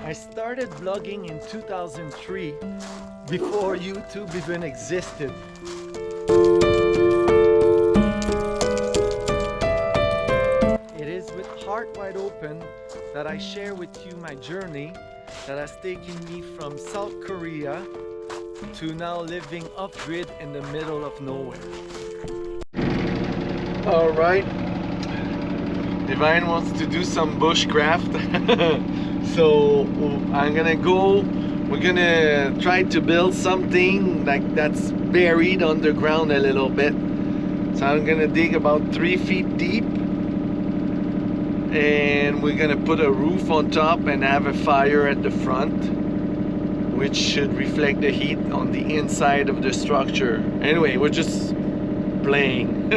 I started vlogging in 2003, before YouTube even existed. It is with heart wide open that I share with you my journey that has taken me from South Korea to now living off-grid in the middle of nowhere. Alright, Divine wants to do some bushcraft. So I'm gonna go, we're gonna try to build something like that's buried underground a little bit. So I'm gonna dig about 3 feet deep, and we're gonna put a roof on top and have a fire at the front, which should reflect the heat on the inside of the structure. Anyway, we're just playing.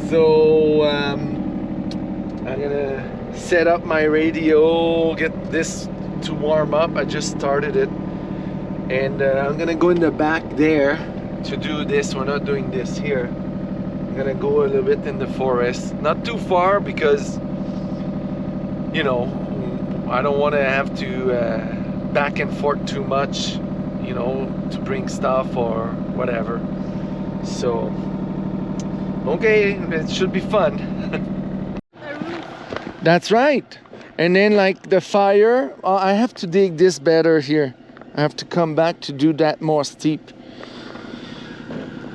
So I'm gonna set up my radio, get this to warm up. I just started it, and I'm gonna go in the back there to do this. We're not doing this here. I'm gonna go a little bit in the forest, not too far, because you know, I don't want to have to back and forth too much, you know, to bring stuff or whatever. So okay, it should be fun. That's right. And then like the fire, I have to dig this better here. I have to come back to do that more steep.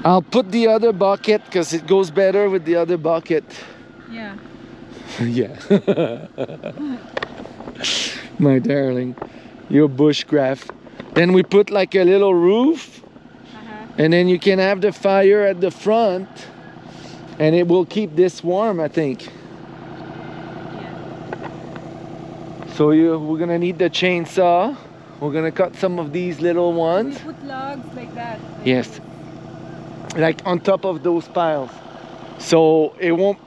I'll put the other bucket because it goes better with the other bucket. Yeah. Yeah. My darling, your bushcraft. Then we put like a little roof, and then you can have the fire at the front, and it will keep this warm, I think. So we're gonna need the chainsaw. We're gonna cut some of these little ones. We put logs like that. Yes. Like on top of those piles. So it won't...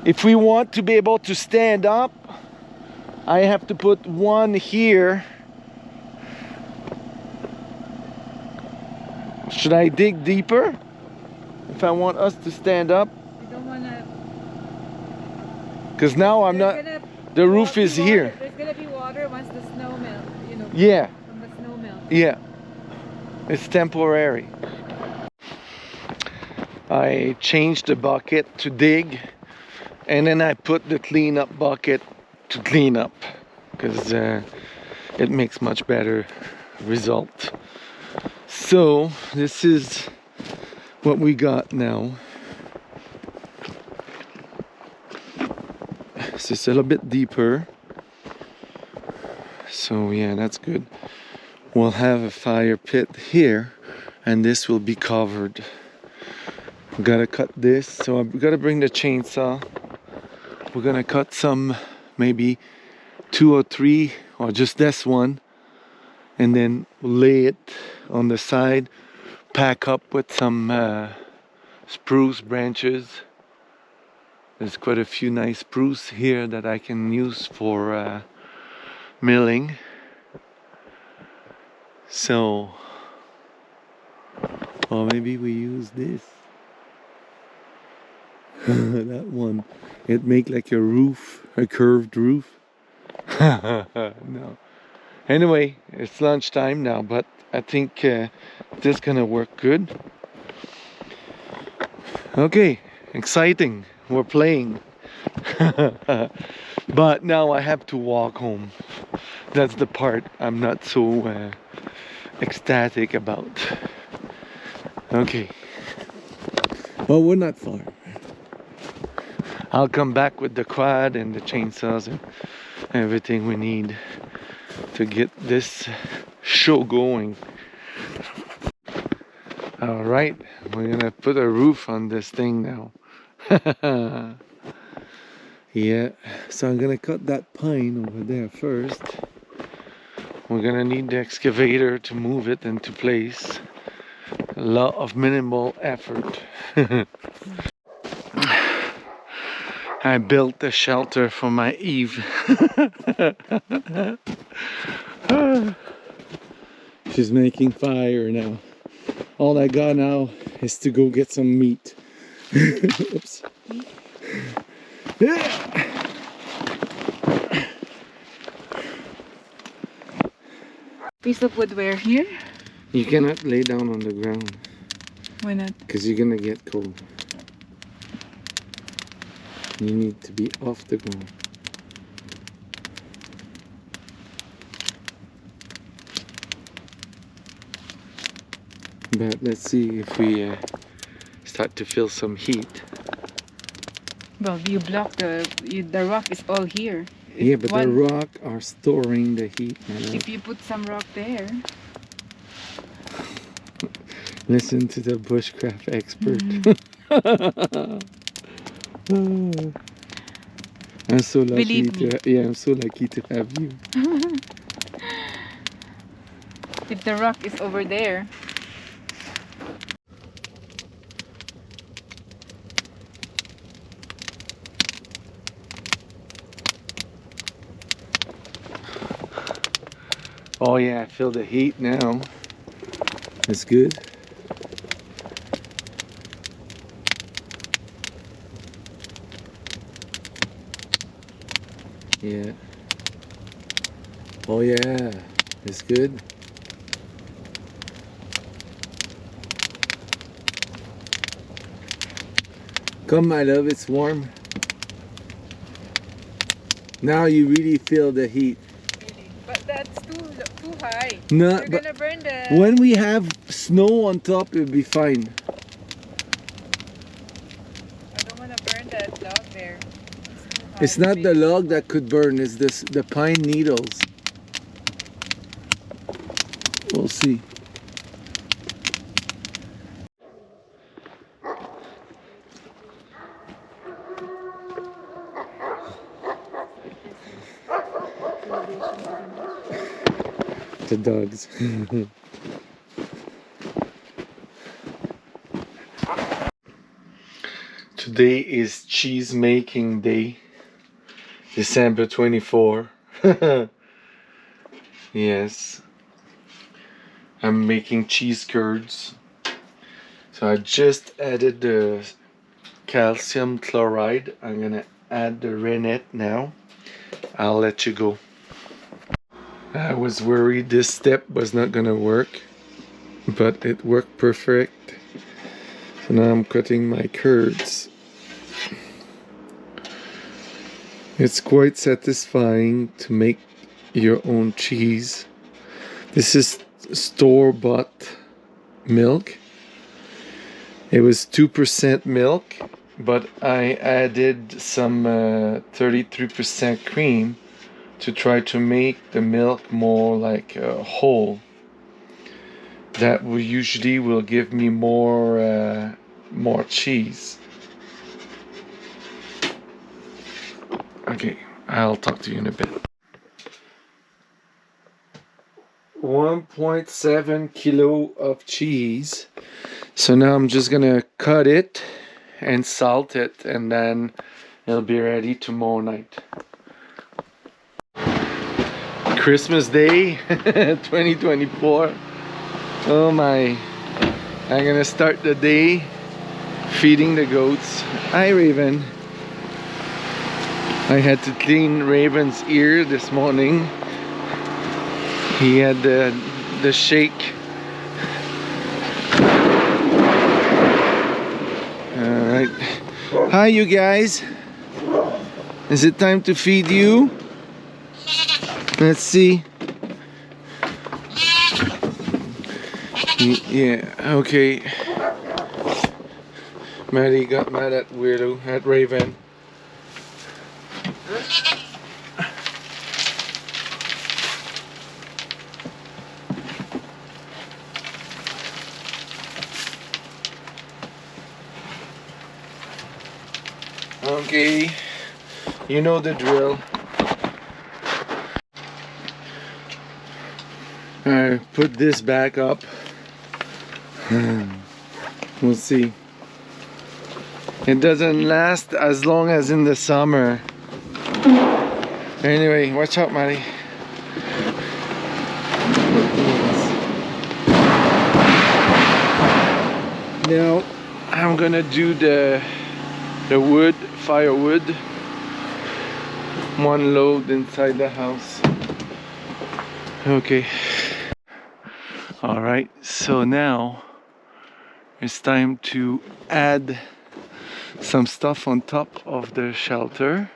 If we want to be able to stand up, I have to put one here. Should I dig deeper? If I want us to stand up? We don't wanna... Because now I'm not... The roof is here. There's gonna be water once the snow melt, you know. Yeah. From the snow melt. Yeah. It's temporary. I changed the bucket to dig, and then I put the cleanup bucket to clean up, because it makes much better result. So this is what we got now. It's just a little bit deeper. So yeah, that's good. We'll have a fire pit here, and this will be covered. We gotta cut this, so I've gotta bring the chainsaw. We're gonna cut some, maybe 2 or 3, or just this one, and then lay it on the side, pack up with some spruce branches. There's quite a few nice spruce here that I can use for milling. So, or maybe we use this. That one. It make like a roof, a curved roof. No. Anyway, it's lunchtime now, but I think this is gonna work good. Okay, exciting. We're playing. But now I have to walk home. That's the part I'm not so ecstatic about. Okay. Well, we're not far. I'll come back with the quad and the chainsaws and everything we need to get this show going. All right, we're gonna put a roof on this thing now. Yeah, so I'm gonna cut that pine over there first. We're gonna need the excavator to move it into place. A lot of minimal effort. I built a shelter for my Eve. She's making fire now. All I got now is to go get some meat. Oops. Piece of wood where? Here? You cannot lay down on the ground Why not? because you're gonna get cold. You need to be off the ground. But let's see if we start to feel some heat. Well, you block the rock is all here. Yeah, but the rock are storing the heat. If you put some rock there. Listen to the bushcraft expert. I'm so lucky. Believe me. I'm so lucky to have you. If the rock is over there. Oh yeah, I feel the heat now. That's good. Yeah. Oh yeah, it's good. Come my love, it's warm. Now you really feel the heat. Really? But that's too high. No, You're but gonna burn the... when we have snow on top, it'll be fine. I don't wanna burn that log there. It's not the log that could burn, it's the pine needles. We'll see. The dogs. Today is cheese making day, December 24. Yes, I'm making cheese curds. So I just added the calcium chloride. I'm gonna add the rennet now. I'll let you go. I was worried this step was not gonna work, but it worked perfect. So now I'm cutting my curds. It's quite satisfying to make your own cheese. This is store-bought milk. It was 2% milk, but I added some 33% cream to try to make the milk more like whole. That will usually give me more cheese. Okay, I'll talk to you in a bit. 1.7 kilo of cheese. So now I'm just gonna cut it and salt it, and then it'll be ready tomorrow night. Christmas Day 2024. Oh my. I'm gonna start the day feeding the goats. Hi Raven. I had to clean Raven's ear this morning. He had the shake. Alright. Hi you guys. Is it time to feed you? Let's see. Yeah, okay. Maddie got mad at Weirdo, at Raven. Okay, you know the drill. I put this back up. We'll see. It doesn't last as long as in the summer. Anyway, watch out, Maddie. Now I'm gonna do the wood, firewood. One load inside the house. Okay. All right, so now it's time to add some stuff on top of the shelter.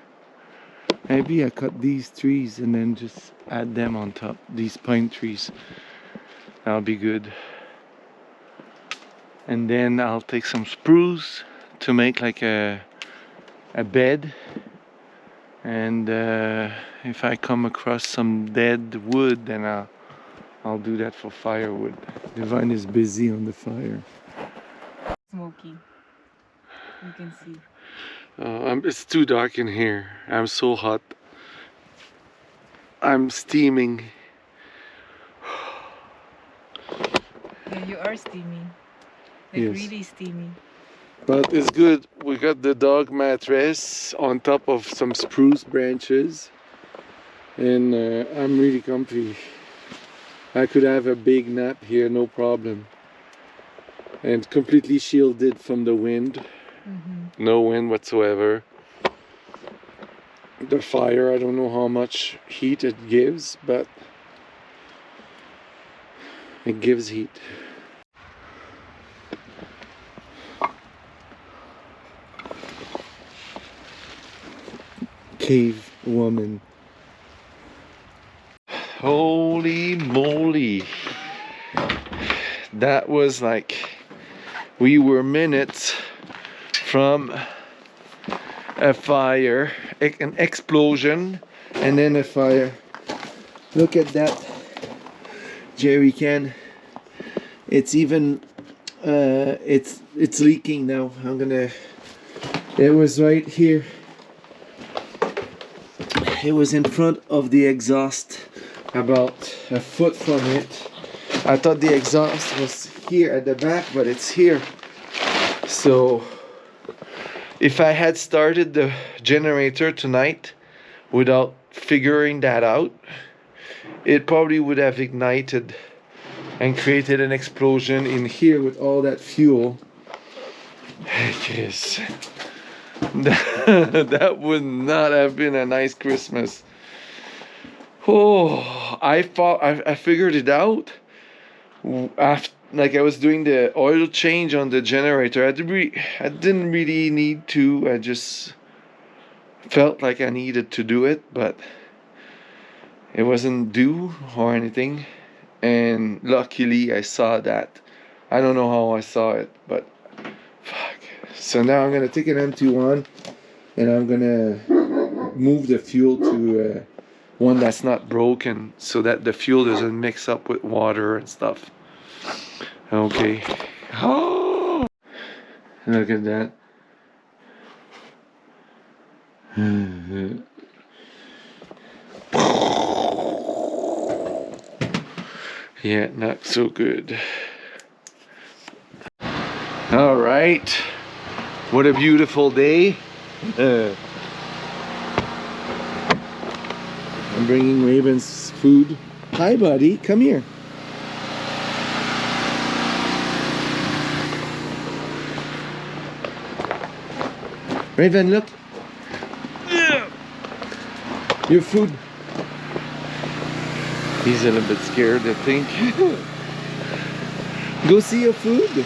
Maybe I cut these trees and then just add them on top, these pine trees. That'll be good. And then I'll take some spruce to make like a bed. And if I come across some dead wood, then I'll do that for firewood. Divine is busy on the fire. Smoky. You can see. It's too dark in here. I'm so hot. I'm steaming. Yeah, you are steaming. Like Yes. really steamy. But it's good. We got the dog mattress on top of some spruce branches. And I'm really comfy. I could have a big nap here, no problem. And completely shielded from the wind. Mm-hmm. No wind whatsoever. The fire, I don't know how much heat it gives, but it gives heat. Cave woman. Holy moly. That was like, we were minutes from a fire, an explosion, and then a fire. Look at that jerry can. It's even it's leaking now. It was right here. It was in front of the exhaust, about a foot from it. I thought the exhaust was here at the back, but it's here. So if I had started the generator tonight without figuring that out, it probably would have ignited and created an explosion in here with all that fuel. Yes. That would not have been a nice Christmas. Oh, I figured it out after, like I was doing the oil change on the generator. I didn't really need to. I just felt like I needed to do it, but it wasn't due or anything. And luckily I saw that. I don't know how I saw it, but fuck. So now I'm gonna take an empty one and I'm gonna move the fuel to one that's not broken so that the fuel doesn't mix up with water and stuff. Okay. Oh, look at that. Yeah, not so good. All right. What a beautiful day. I'm bringing Raven's food. Hi, buddy. Come here. Raven, look. Your food. He's a little bit scared, I think. Go see your food.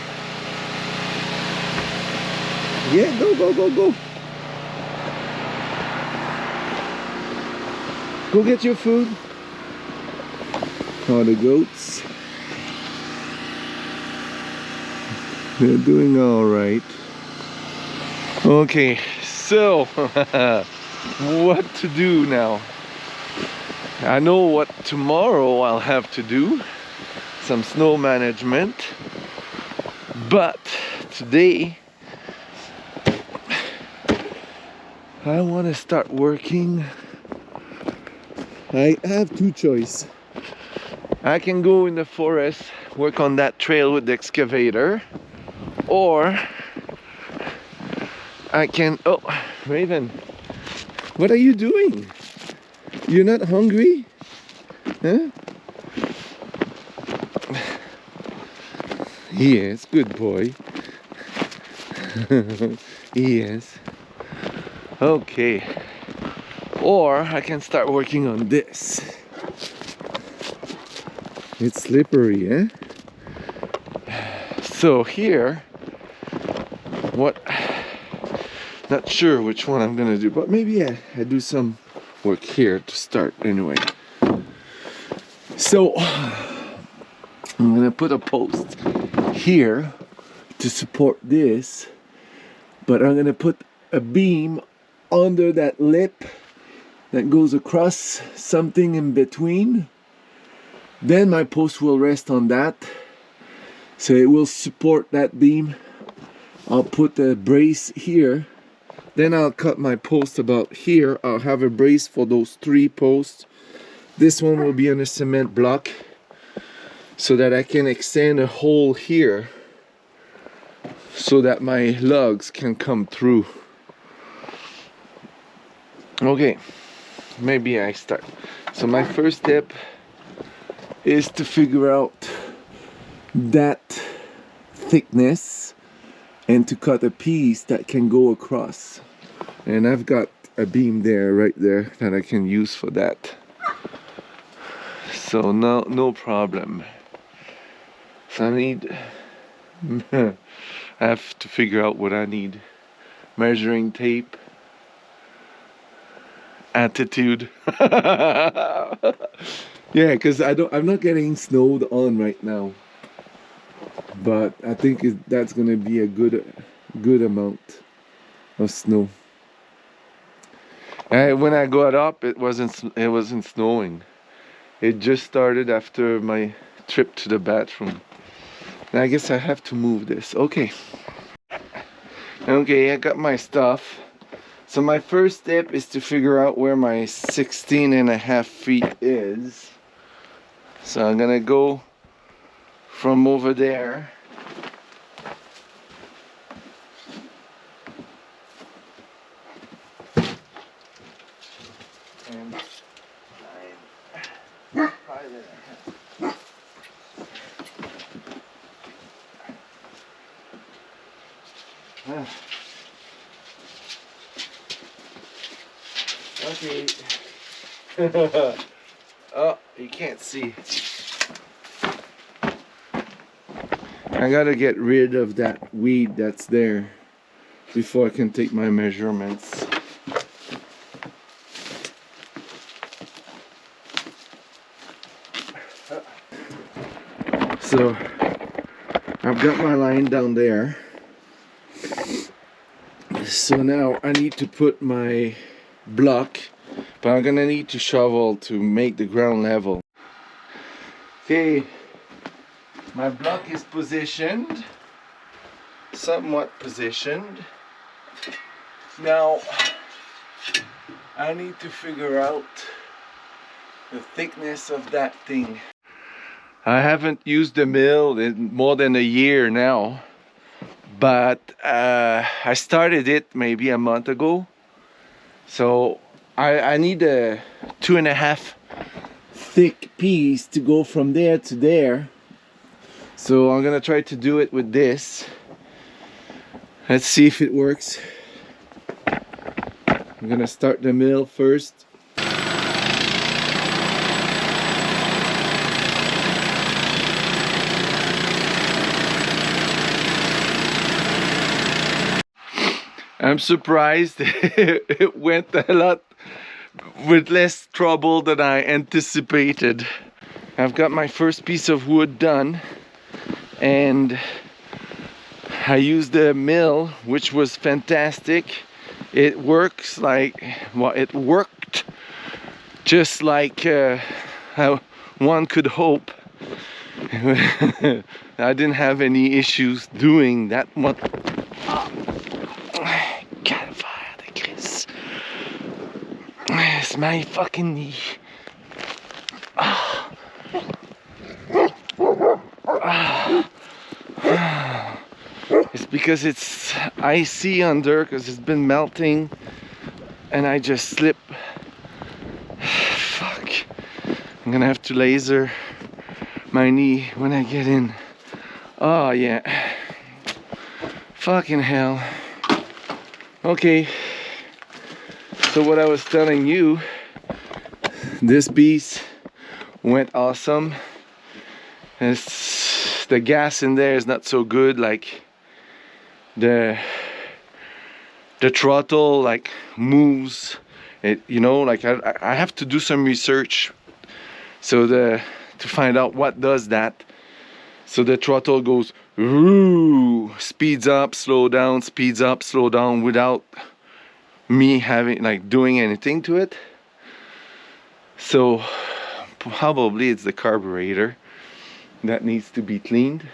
Yeah, go, go, go, go. Go get your food. Oh, the goats. They're doing all right. Okay, so what to do now? I know what tomorrow I'll have to do. Some snow management. But today I want to start working. I have two choices. I can go in the forest, work on that trail with the excavator, or I can... Oh, Raven, what are you doing? You're not hungry? Huh? Yes, good boy. Yes. Okay. Or I can start working on this. It's slippery, eh? So here, not sure which one I'm gonna do, but maybe I do some work here to start anyway. So I'm gonna put a post here to support this, but I'm gonna put a beam under that lip that goes across something in between. Then my post will rest on that, so it will support that beam. I'll put a brace here, then I'll cut my post about here. I'll have a brace for those 3 posts. This one will be on a cement block so that I can extend a hole here so that my lugs can come through. Okay, maybe I start. So my first step is to figure out that thickness and to cut a piece that can go across. And I've got a beam there, right there, that I can use for that. So no problem. So I need, I have to figure out what I need. Measuring tape. Attitude. Yeah, because I'm not getting snowed on right now, but I think that's gonna be a good amount of snow. When I got up, it wasn't snowing. It just started after my trip to the bathroom. And I guess I have to move this. Okay, I got my stuff. So my first step is to figure out where my 16.5 feet is. So I'm gonna go from over there. And 5.5. Okay. Oh, you can't see. I gotta get rid of that weed that's there before I can take my measurements. So I've got my line down there. So now I need to put my block, but I'm gonna need to shovel to make the ground level. Okay, my block is positioned, somewhat positioned. Now I need to figure out the thickness of that thing. I haven't used the mill in more than a year now, but I started it maybe a month ago. So I need a 2.5 thick piece to go from there to there. So I'm gonna try to do it with this. Let's see if it works. I'm gonna start the mill first. I'm surprised it went a lot with less trouble than I anticipated. I've got my first piece of wood done, and I used the mill, which was fantastic. It works like, well, it worked just like how one could hope. I didn't have any issues doing that one. It's my fucking knee. It's because it's icy under, because it's been melting, and I just slip. Fuck. I'm gonna have to laser my knee when I get in. Oh yeah. Fucking hell. Okay. So what I was telling you, this piece went awesome. the gas in there is not so good. Like the throttle like moves it, you know, like I have to do some research so to find out what does that. So the throttle goes ooh, speeds up, slow down, speeds up, slow down without me having like doing anything to it. So probably it's the carburetor that needs to be cleaned,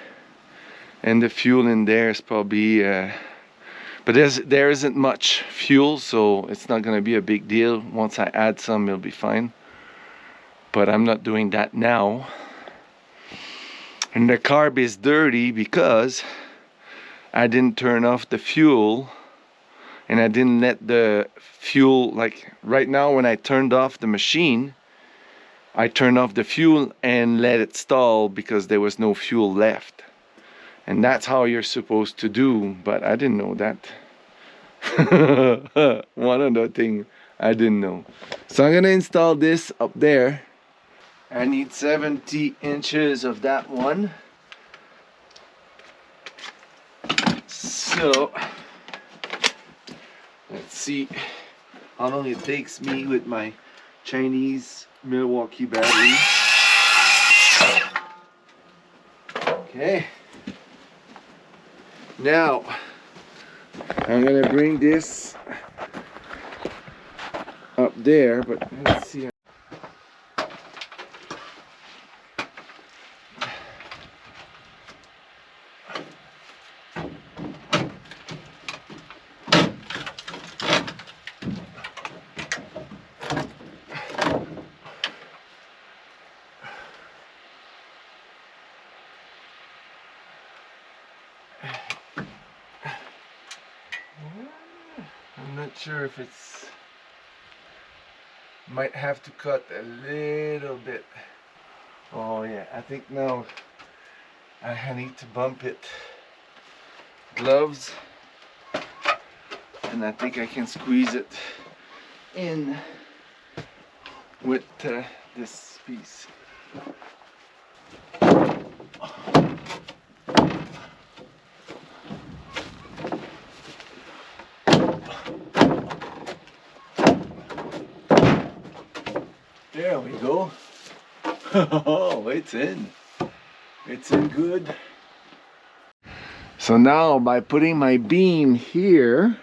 and the fuel in there is probably but there isn't much fuel, so it's not gonna be a big deal. Once I add some, it'll be fine, but I'm not doing that now. And the carb is dirty because I didn't turn off the fuel, and I didn't let the fuel, like right now when I turned off the machine, I turned off the fuel and let it stall because there was no fuel left. And that's how you're supposed to do, but I didn't know that. One other thing I didn't know. So I'm gonna install this up there. I need 70 inches of that one. So let's see how long it takes me with my Chinese Milwaukee battery. Okay. Now I'm gonna bring this up there, but let's see. I'm not sure if it's, might have to cut a little bit. Oh yeah, I think now I need to bump it. Gloves, and I think I can squeeze it in with this piece. There we go. Oh, it's in. It's in good. So now by putting my beam here,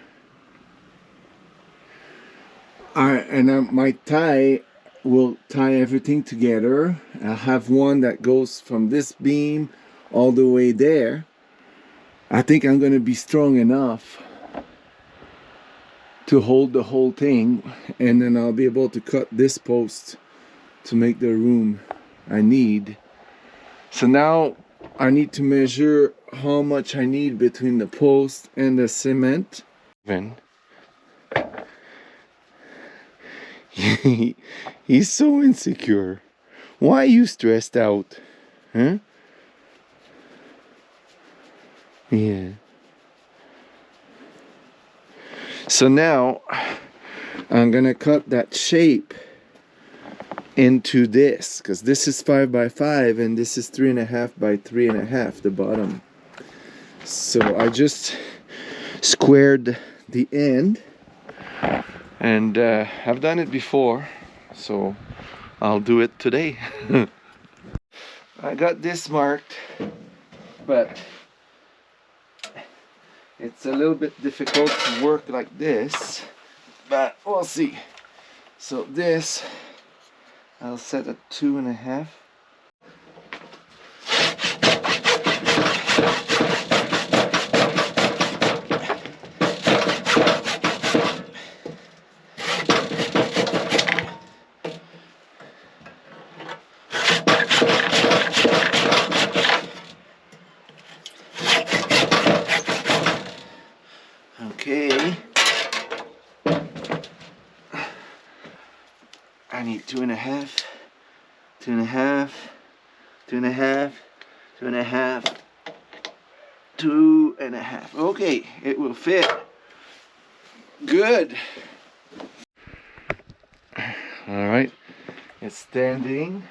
my tie will tie everything together. I have one that goes from this beam all the way there. I think I'm going to be strong enough to hold the whole thing, and then I'll be able to cut this post to make the room I need. So now I need to measure how much I need between the post and the cement. He's so insecure. Why are you stressed out? Huh? Yeah. So now I'm gonna cut that shape into this, because this is 5 by 5 and this is 3.5 by 3.5, the bottom. So I just squared the end, and I've done it before, so I'll do it today. I got this marked, but it's a little bit difficult to work like this, but we'll see. So this I'll set at 2.5. Okay. I need 2.5, 2.5, 2.5, 2.5, 2.5. Okay, it will fit. Good. All right, it's standing.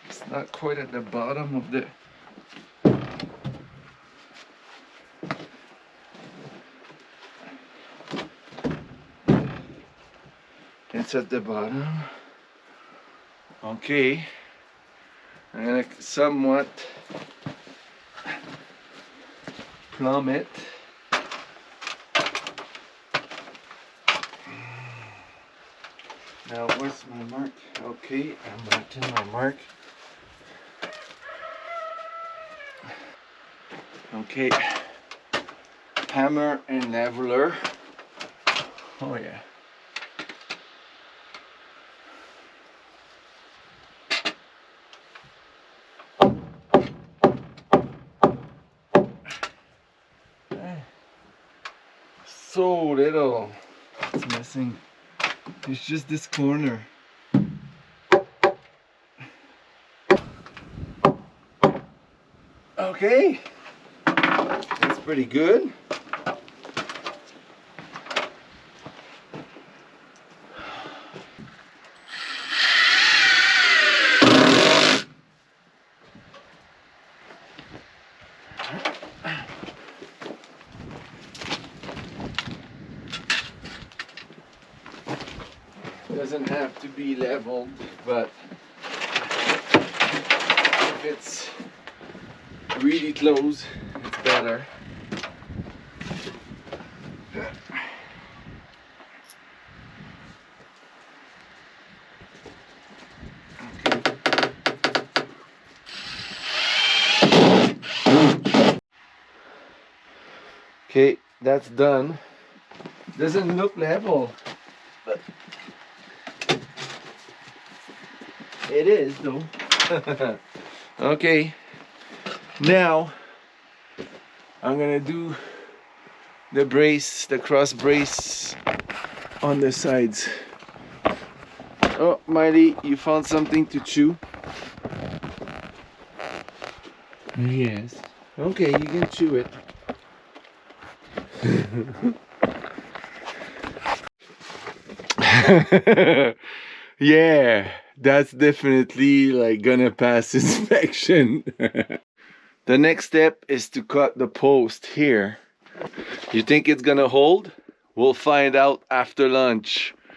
It's not quite at the bottom of the... It's at the bottom. Okay. I'm gonna somewhat plumb it. Now where's my mark? Okay, I'm marking my mark. Okay. Hammer and leveler. Oh yeah. So little. It's missing. It's just this corner. Okay. That's pretty good. Doesn't have to be leveled, but if it's really close, it's better. Okay, that's done. Doesn't look level, but it is though. Okay, now I'm gonna do the brace, the cross brace on the sides. Oh, Miley, you found something to chew? Yes. Okay, you can chew it. Yeah, that's definitely like gonna pass inspection. The next step is to cut the post here. You think it's gonna hold? We'll find out after lunch.